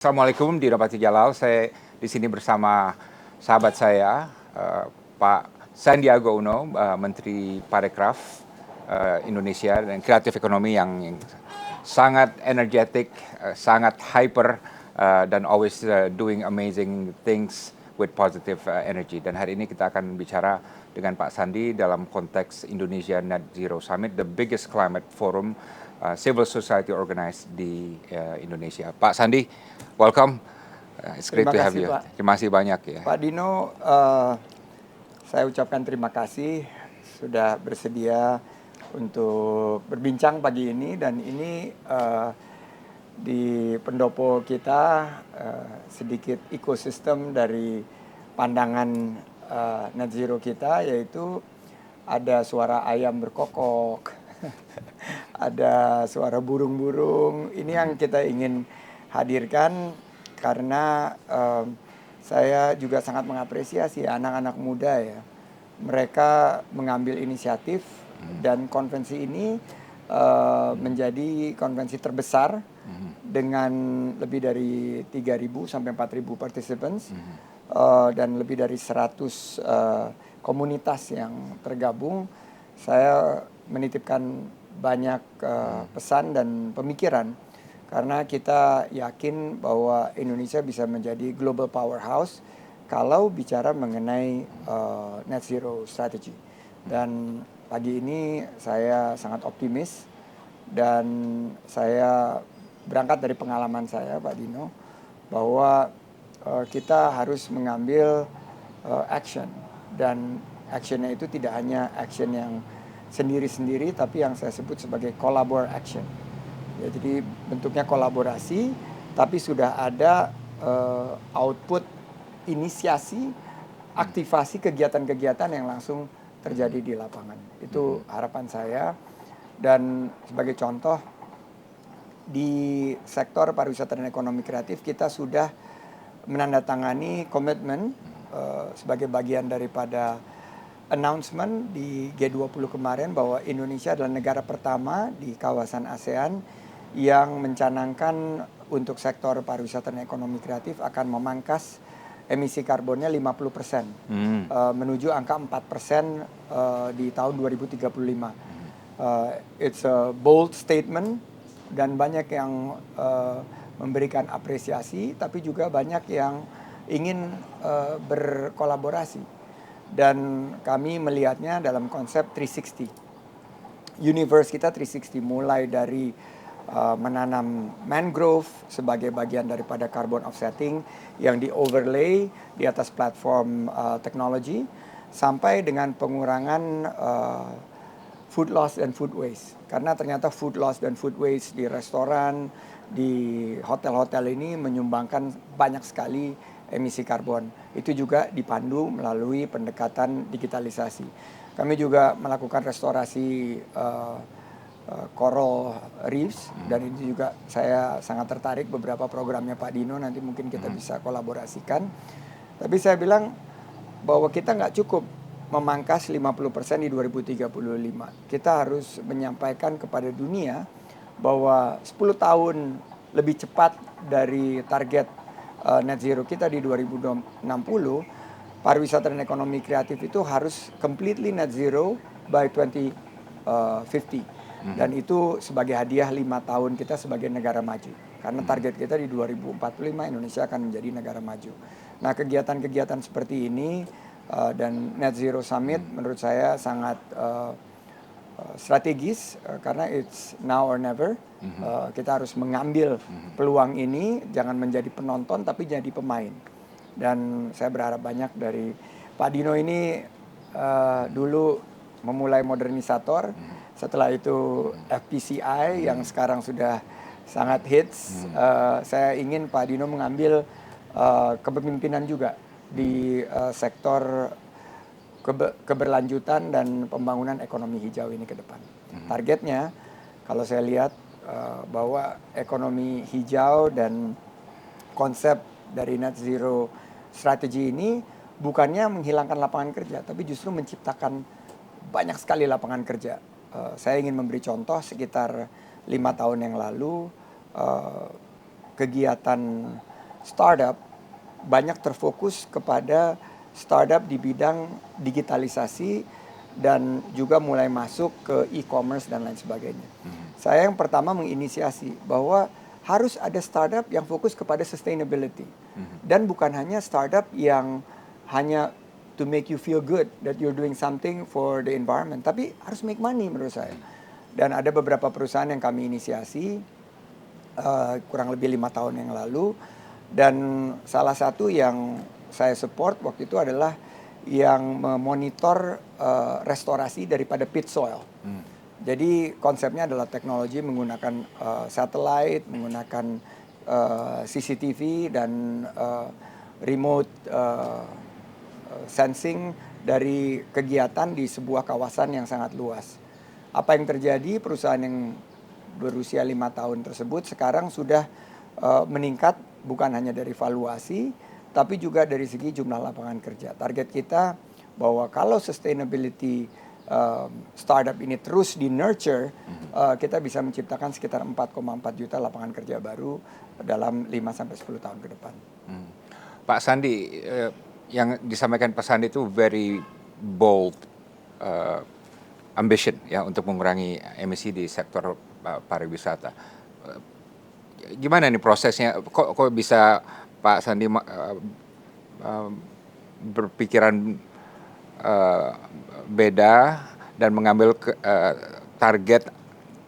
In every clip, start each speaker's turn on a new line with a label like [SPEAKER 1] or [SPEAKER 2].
[SPEAKER 1] Assalamualaikum, Dino Jalal. Saya di sini bersama sahabat saya, Pak Sandiaga Uno, Menteri Parekraf Indonesia dan Kreatif Ekonomi yang sangat energetic, sangat hyper, dan always doing amazing things with positive energy. Dan hari ini kita akan bicara dengan Pak Sandi dalam konteks Indonesia Net Zero Summit, the biggest climate forum civil society organized di Indonesia. Pak Sandi, welcome. It's great to have you.
[SPEAKER 2] Pak.
[SPEAKER 1] Terima kasih banyak ya.
[SPEAKER 2] Pak Dino, saya ucapkan terima kasih sudah bersedia untuk berbincang pagi ini, dan ini di pendopo kita sedikit ekosistem dari pandangan net zero kita, yaitu ada suara ayam berkokok, ada suara burung-burung. Ini yang kita ingin hadirkan karena saya juga sangat mengapresiasi anak-anak muda ya. Mereka mengambil inisiatif dan konvensi ini menjadi konvensi terbesar dengan lebih dari 3.000 sampai 4.000 participants dan lebih dari 100 komunitas yang tergabung. Saya menitipkan banyak pesan dan pemikiran karena kita yakin bahwa Indonesia bisa menjadi global powerhouse kalau bicara mengenai net zero strategy. Dan pagi ini saya sangat optimis, dan saya berangkat dari pengalaman saya, Pak Dino, bahwa kita harus mengambil action, dan actionnya itu tidak hanya action yang sendiri-sendiri, tapi yang saya sebut sebagai collaborative action. Ya, jadi bentuknya kolaborasi, tapi sudah ada output, inisiasi, aktivasi kegiatan-kegiatan yang langsung terjadi di lapangan. Itu harapan saya. Dan sebagai contoh, di sektor pariwisata dan ekonomi kreatif kita sudah menandatangani komitmen sebagai bagian daripada announcement di G20 kemarin bahwa Indonesia adalah negara pertama di kawasan ASEAN yang mencanangkan untuk sektor pariwisata dan ekonomi kreatif akan memangkas emisi karbonnya 50% menuju angka 4% di tahun 2035. It's a bold statement, dan banyak yang memberikan apresiasi, tapi juga banyak yang ingin berkolaborasi. Dan kami melihatnya dalam konsep 360. Universe kita 360, mulai dari menanam mangrove sebagai bagian daripada carbon offsetting yang di overlay di atas platform teknologi, sampai dengan pengurangan food loss dan food waste. Karena ternyata food loss dan food waste di restoran, di hotel-hotel ini menyumbangkan banyak sekali emisi karbon. Itu juga dipandu melalui pendekatan digitalisasi. Kami juga melakukan restorasi coral reefs, dan itu juga saya sangat tertarik beberapa programnya Pak Dino, nanti mungkin kita bisa kolaborasikan. Tapi saya bilang bahwa kita nggak cukup memangkas 50% di 2035. Kita harus menyampaikan kepada dunia bahwa 10 tahun lebih cepat dari target net zero kita di 2060, pariwisata dan ekonomi kreatif itu harus completely net zero by 2050. Dan itu sebagai hadiah 5 tahun kita sebagai negara maju. Karena target kita di 2045 Indonesia akan menjadi negara maju. Nah, kegiatan-kegiatan seperti ini dan Net Zero Summit menurut saya sangat strategis karena it's now or never. Kita harus mengambil peluang ini, jangan menjadi penonton tapi jadi pemain. Dan saya berharap banyak dari Pak Dino ini. Dulu memulai modernisator, setelah itu FPCI yang sekarang sudah sangat hits. Saya ingin Pak Dino mengambil kepemimpinan juga di sektor keberlanjutan dan pembangunan ekonomi hijau ini ke depan. Targetnya, kalau saya lihat bahwa ekonomi hijau dan konsep dari net zero strategy ini bukannya menghilangkan lapangan kerja, tapi justru menciptakan banyak sekali lapangan kerja. Saya ingin memberi contoh, sekitar 5 tahun yang lalu kegiatan startup banyak terfokus kepada startup di bidang digitalisasi dan juga mulai masuk ke e-commerce dan lain sebagainya. Saya yang pertama menginisiasi bahwa harus ada startup yang fokus kepada sustainability. Dan bukan hanya startup yang hanya to make you feel good that you're doing something for the environment, tapi harus make money menurut saya. Dan ada beberapa perusahaan yang kami inisiasi kurang lebih 5 tahun yang lalu, dan salah satu yang saya support waktu itu adalah yang memonitor restorasi daripada pit soil. Jadi konsepnya adalah teknologi menggunakan satellite, menggunakan CCTV dan remote sensing dari kegiatan di sebuah kawasan yang sangat luas. Apa yang terjadi, perusahaan yang berusia 5 tahun tersebut sekarang sudah meningkat bukan hanya dari valuasi, tapi juga dari segi jumlah lapangan kerja. Target kita bahwa kalau sustainability startup ini terus di nurture, kita bisa menciptakan sekitar 4,4 juta lapangan kerja baru dalam 5-10 tahun ke depan.
[SPEAKER 1] Pak Sandi, yang disampaikan Pak Sandi itu very bold ambition ya untuk mengurangi emisi di sektor pariwisata. Gimana nih prosesnya? Kok bisa Pak Sandi berpikiran beda dan mengambil target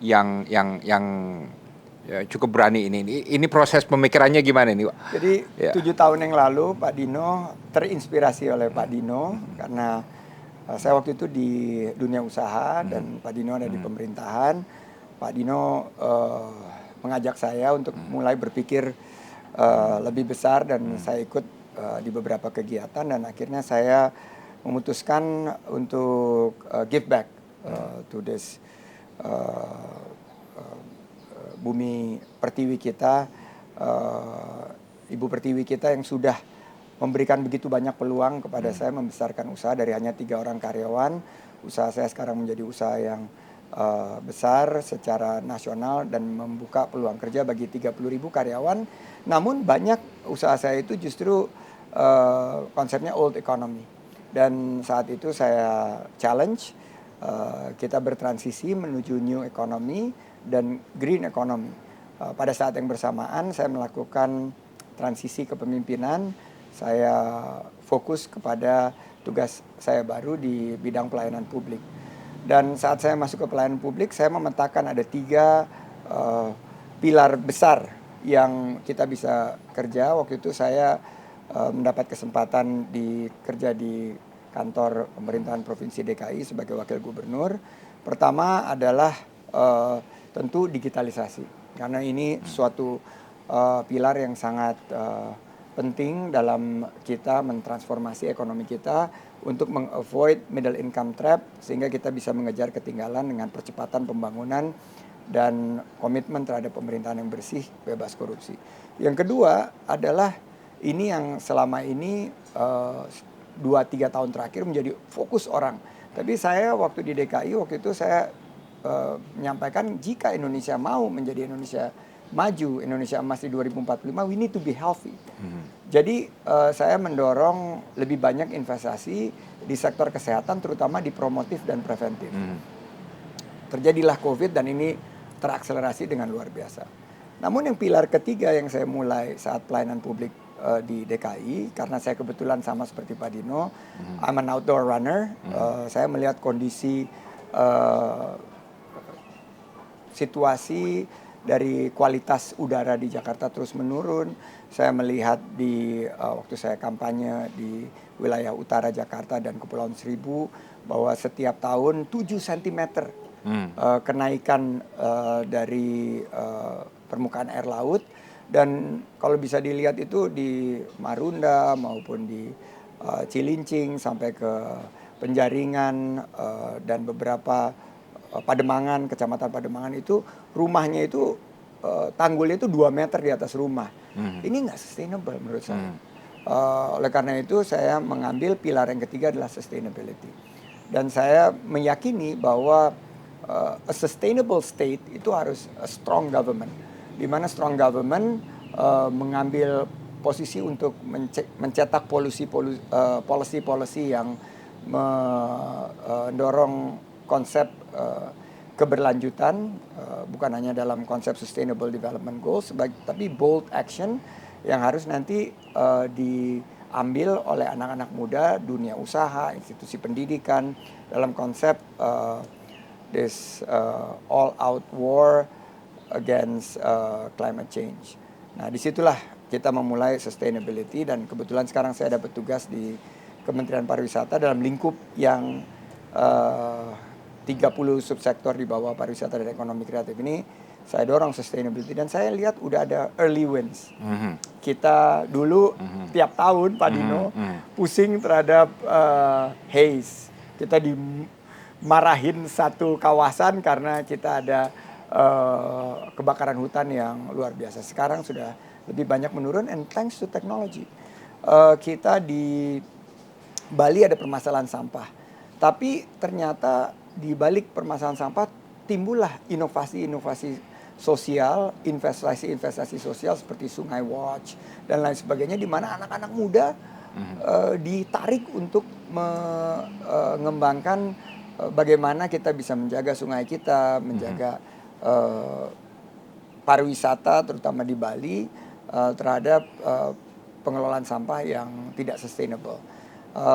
[SPEAKER 1] yang ya, cukup berani ini. Ini proses pemikirannya gimana nih, Pak?
[SPEAKER 2] Jadi 7 tahun yang lalu Pak Dino terinspirasi oleh Pak Dino karena saya waktu itu di dunia usaha dan Pak Dino ada di pemerintahan. Pak Dino mengajak saya untuk mulai berpikir lebih besar dan saya ikut di beberapa kegiatan dan akhirnya saya memutuskan untuk give back to this bumi pertiwi kita, ibu pertiwi kita yang sudah memberikan begitu banyak peluang kepada saya membesarkan usaha dari hanya 3 orang karyawan. Usaha saya sekarang menjadi usaha yang besar secara nasional dan membuka peluang kerja bagi 30.000 karyawan. Namun banyak usaha saya itu justru konsepnya old economy. Dan saat itu saya challenge kita bertransisi menuju new economy dan green economy. Pada saat yang bersamaan saya melakukan transisi kepemimpinan. Saya fokus kepada tugas saya baru di bidang pelayanan publik. Dan saat saya masuk ke pelayanan publik, saya memetakan ada 3 pilar besar yang kita bisa kerja. Waktu itu saya mendapat kesempatan kerja di kantor pemerintahan Provinsi DKI sebagai wakil gubernur. Pertama adalah tentu digitalisasi, karena ini suatu pilar yang sangat penting dalam kita mentransformasi ekonomi kita untuk meng-avoid middle income trap sehingga kita bisa mengejar ketinggalan dengan percepatan pembangunan dan komitmen terhadap pemerintahan yang bersih, bebas korupsi. Yang kedua adalah ini yang selama ini 2-3 tahun terakhir menjadi fokus orang. Tapi saya waktu di DKI waktu itu saya menyampaikan jika Indonesia mau menjadi Indonesia maju, Indonesia emas di 2045, we need to be healthy. Jadi saya mendorong lebih banyak investasi di sektor kesehatan, terutama di promotif dan preventif. Terjadilah COVID dan ini terakselerasi dengan luar biasa. Namun yang pilar ketiga yang saya mulai saat pelayanan publik di DKI, karena saya kebetulan sama seperti Pak Dino, I'm an outdoor runner. Saya melihat kondisi situasi dari kualitas udara di Jakarta terus menurun. Saya melihat waktu saya kampanye di wilayah utara Jakarta dan Kepulauan Seribu bahwa setiap tahun 7 cm kenaikan dari permukaan air laut. Dan kalau bisa dilihat itu di Marunda maupun di Cilincing sampai ke Penjaringan dan beberapa Pademangan, kecamatan Pademangan itu rumahnya itu tanggulnya itu 2 meter di atas rumah. Ini nggak sustainable menurut saya. Oleh karena itu saya mengambil pilar yang ketiga adalah sustainability. Dan saya meyakini bahwa a sustainable state itu harus a strong government. Di mana strong government mengambil posisi untuk mencetak policy yang mendorong konsep keberlanjutan, bukan hanya dalam konsep Sustainable Development Goals, tapi bold action yang harus nanti diambil oleh anak-anak muda, dunia usaha, institusi pendidikan dalam konsep this all-out war against climate change. Nah, disitulah kita memulai sustainability, dan kebetulan sekarang saya dapat tugas di Kementerian Pariwisata dalam lingkup yang 30 subsektor di bawah pariwisata dan ekonomi kreatif ini. Saya dorong sustainability, dan saya lihat udah ada early wins. Kita dulu tiap tahun, Pak Dino, pusing terhadap haze. Kita dimarahin satu kawasan karena kita ada kebakaran hutan yang luar biasa. Sekarang sudah lebih banyak menurun, and thanks to technology. Kita di Bali ada permasalahan sampah, tapi ternyata di balik permasalahan sampah timbullah inovasi-inovasi sosial, investasi sosial seperti Sungai Watch dan lain sebagainya, di mana anak-anak muda ditarik untuk mengembangkan bagaimana kita bisa menjaga sungai kita, menjaga pariwisata terutama di Bali terhadap pengelolaan sampah yang tidak sustainable.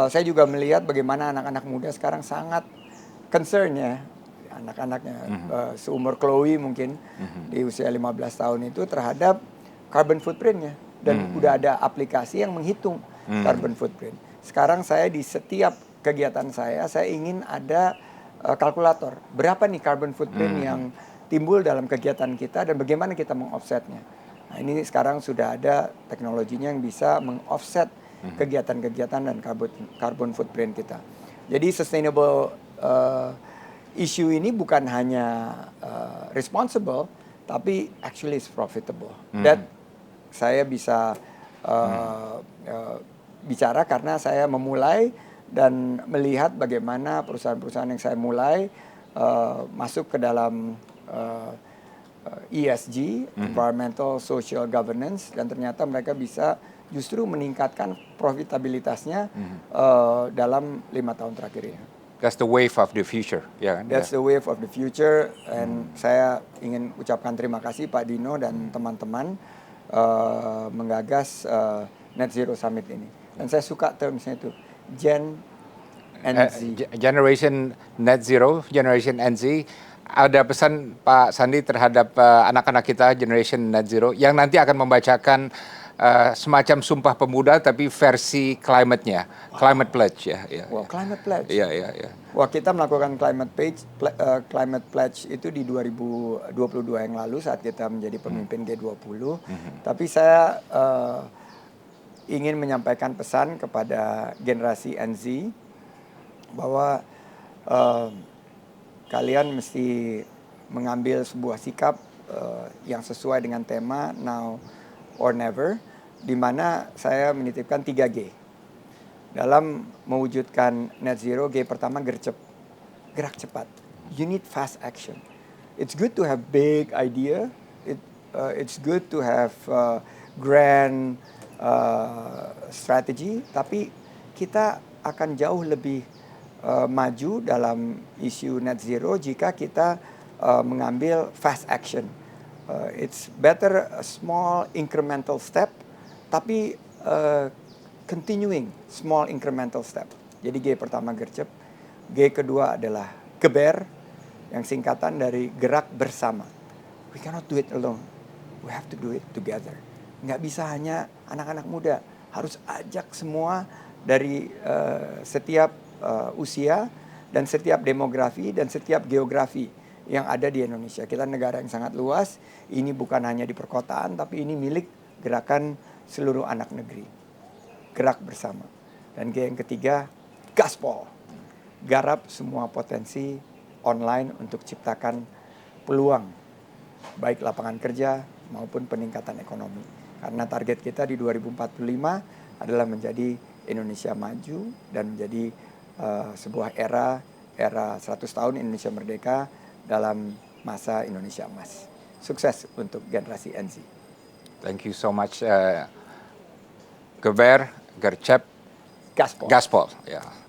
[SPEAKER 2] Saya juga melihat bagaimana anak-anak muda sekarang sangat concern ya, anak-anaknya seumur Chloe mungkin di usia 15 tahun itu, terhadap carbon footprint-nya, dan udah ada aplikasi yang menghitung carbon footprint. Sekarang saya di setiap kegiatan saya ingin ada kalkulator berapa nih carbon footprint yang timbul dalam kegiatan kita dan bagaimana kita meng-offsetnya. Nah, ini sekarang sudah ada teknologinya yang bisa meng-offset kegiatan-kegiatan dan carbon footprint kita. Jadi sustainable issue ini bukan hanya responsible, tapi actually is profitable. That saya bisa bicara karena saya memulai dan melihat bagaimana perusahaan-perusahaan yang saya mulai masuk ke dalam ESG, Environmental Social Governance, dan ternyata mereka bisa justru meningkatkan profitabilitasnya dalam 5 tahun terakhir ini.
[SPEAKER 1] That's the wave of the future, ya kan?
[SPEAKER 2] That's the wave of the future, and saya ingin ucapkan terima kasih Pak Dino dan teman-teman menggagas Net Zero Summit ini. Dan saya suka termsnya itu, Gen NZ.
[SPEAKER 1] Generation Net Zero, Generation NZ. Ada pesan Pak Sandi terhadap anak-anak kita Generation Net Zero yang nanti akan membacakan semacam Sumpah Pemuda tapi versi climate-nya, Climate Pledge ya.
[SPEAKER 2] Wow, Climate Pledge.
[SPEAKER 1] Iya.
[SPEAKER 2] Wah, kita melakukan Climate Pledge itu di 2022 yang lalu saat kita menjadi pemimpin G20. Tapi saya ingin menyampaikan pesan kepada generasi NZ bahwa kalian mesti mengambil sebuah sikap yang sesuai dengan tema Now or Never, di mana saya menitipkan 3G. Dalam mewujudkan net zero, G pertama gercep, gerak cepat. You need fast action. It's good to have big idea. It's good to have grand strategy, tapi kita akan jauh lebih maju dalam isu net zero jika kita mengambil fast action. It's better a small incremental step, tapi continuing small incremental step. Jadi G pertama gercep, G kedua adalah geber, yang singkatan dari gerak bersama. We cannot do it alone, we have to do it together. Nggak bisa hanya anak-anak muda, harus ajak semua dari setiap usia dan setiap demografi dan setiap geografi yang ada di Indonesia. Kita negara yang sangat luas, ini bukan hanya di perkotaan, tapi ini milik gerakan seluruh anak negeri. Gerak bersama. Dan G yang ketiga, gaspol. Garap semua potensi online untuk ciptakan peluang, baik lapangan kerja maupun peningkatan ekonomi. Karena target kita di 2045 adalah menjadi Indonesia maju dan menjadi sebuah era 100 tahun Indonesia merdeka dalam masa Indonesia emas. Sukses untuk generasi NZ.
[SPEAKER 1] Thank you so much Gewer, Gercep,
[SPEAKER 2] Gaspol.
[SPEAKER 1] Gaspol. Ya.